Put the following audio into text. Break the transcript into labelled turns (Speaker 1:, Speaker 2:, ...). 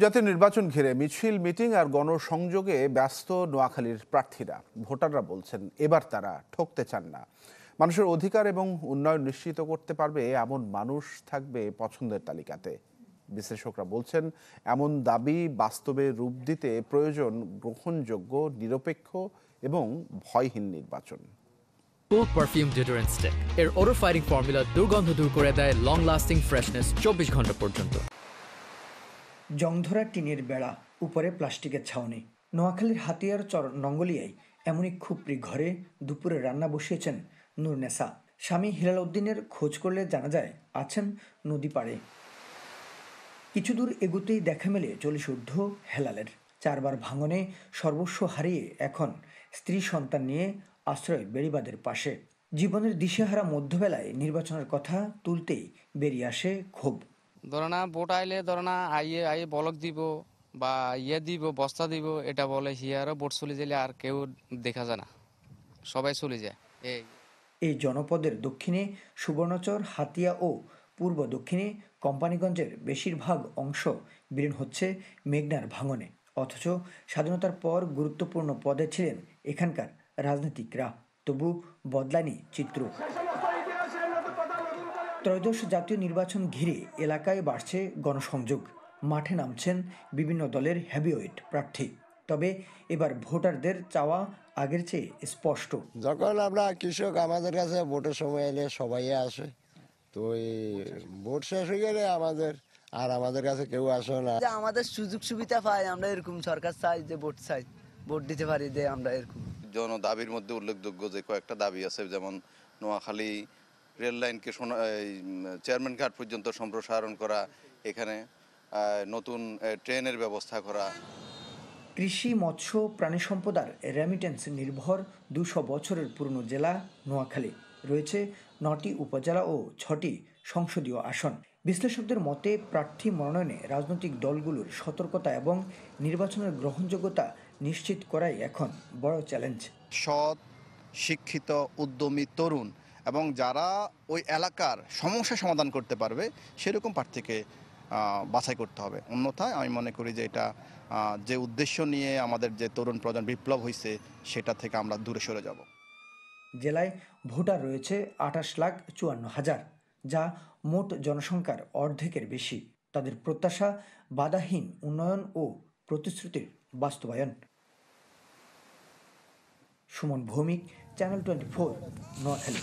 Speaker 1: জাতীয় নির্বাচন ঘিরে মিছিল, মিটিং আর গণসংযোগে ব্যস্ত নোয়াখালীর প্রার্থীরা। ভোটাররা বলছেন এবার তারা ঠকতে চান না। মানুষের অধিকার এবং উন্নয়ন নিশ্চিত করতে পারবে এমন মানুষ থাকবে পছন্দের তালিকাতে। বিশ্লেষকরা বলছেন এমন দাবি বাস্তবে রূপ দিতে প্রয়োজন গ্রহণযোগ্য, নিরপেক্ষ এবং ভয়হীন নির্বাচন।
Speaker 2: Cool Perfume Deodorant Stick এর odor fighting formula দুর্গন্ধ দূর করে দেয় লং লাস্টিং ফ্রেশনেস 24 ঘন্টা পর্যন্ত।
Speaker 3: জংধরা টিনের বেড়া, উপরে প্লাস্টিকের ছাউনি। নোয়াখালীর হাতিয়ার চর নঙ্গলিয়ায় এমনই খুপড়ি ঘরে দুপুরে রান্না বসিয়েছেন নূরনেসা। স্বামী হিলাল উদ্দিনের খোঁজ করলে জানা যায় আছেন নদী পাড়ে। কিছু দূর এগুতেই দেখা মেলে 40 ঊর্ধ্ব হেলালের। 4 বার ভাঙনে সর্বস্ব হারিয়ে এখন স্ত্রী সন্তান নিয়ে আশ্রয় বেড়িবাঁধের পাশে। জীবনের দিশেহারা মধ্যবেলায় নির্বাচনের কথা তুলতেই বেরিয়ে আসে ক্ষোভ।
Speaker 4: ধরনা ভোট আইলে ধরনা আইয়ে বলক দিব বা দিব বস্তা দিব, এটা বলে হিয়ারও ভোট চলে গেলে আর কেউ দেখা যায় না, সবাই চলে যায়।
Speaker 3: এই জনপদের দক্ষিণে সুবর্ণচর, হাতিয়া ও পূর্ব দক্ষিণে কোম্পানিগঞ্জের বেশিরভাগ অংশ বিলীন হচ্ছে মেঘনার ভাঙনে। অথচ স্বাধীনতার পর গুরুত্বপূর্ণ পদে ছিলেন এখানকার রাজনীতিকরা। তবু বদলায়নি চিত্র। ত্রয়োদশ জাতীয় নির্বাচন ঘিরে এলাকায় বাড়ছে গণসংযোগ। মাঠে নামছেন বিভিন্ন দলের হেভিওয়েট প্রার্থী। তবে এবার ভোটারদের চাওয়া আগের চেয়ে স্পষ্ট।
Speaker 5: যখন আমরা কৃষক, আমাদের কাছে ভোটের সময় এলে সবাই আসে, তো এই ভোট শেষ হয়ে গেলে আমাদের কাছে কেউ আসে না।
Speaker 6: আমাদের সুযোগ সুবিধা পাই, আমরা এরকম সরকার চাই যে ভোট দিতে পারি, যে আমরা এরকম।
Speaker 7: জন দাবির মধ্যে উল্লেখযোগ্য যে কয়েকটা দাবি আছে, যেমন নোয়াখালী রেল লাইনকে চেয়ারম্যান ঘাট পর্যন্ত সম্প্রসারণ করা, এখানে নতুন ট্রেনের ব্যবস্থা করা।
Speaker 3: কৃষি, মৎস্য, প্রাণী সম্পদার রেমিটেন্স নির্ভর 200 বছরের পুরনো জেলা নোয়াখালী। রয়েছে 9টি উপজেলা ও 6টি সংসদীয় আসন। বিশ্লেষকদের মতে প্রার্থী মনোনয়নে রাজনৈতিক দলগুলোর সতর্কতা এবং নির্বাচনের গ্রহণযোগ্যতা নিশ্চিত করাই এখন বড় চ্যালেঞ্জ।
Speaker 8: সৎ, শিক্ষিত, উদ্যমী তরুণ এবং যারা ওই এলাকার সমস্যা সমাধান করতে পারবে সেরকম প্রার্থীকে বাছাই করতে হবে। অন্যথায় আমি মনে করি যে এটা যে উদ্দেশ্য নিয়ে আমাদের যে তরুণ প্রজন্ম বিপ্লব হয়েছে সেটা থেকে আমরা দূরে সরে যাব।
Speaker 3: জেলায় ভোটার রয়েছে 28,54,000, যা মোট জনসংখ্যার অর্ধেকের বেশি। তাদের প্রত্যাশা বাধাহীন উন্নয়ন ও প্রতিশ্রুতির বাস্তবায়ন। সুমন ভৌমিক, চ্যানেল 24, নোয়াখালী।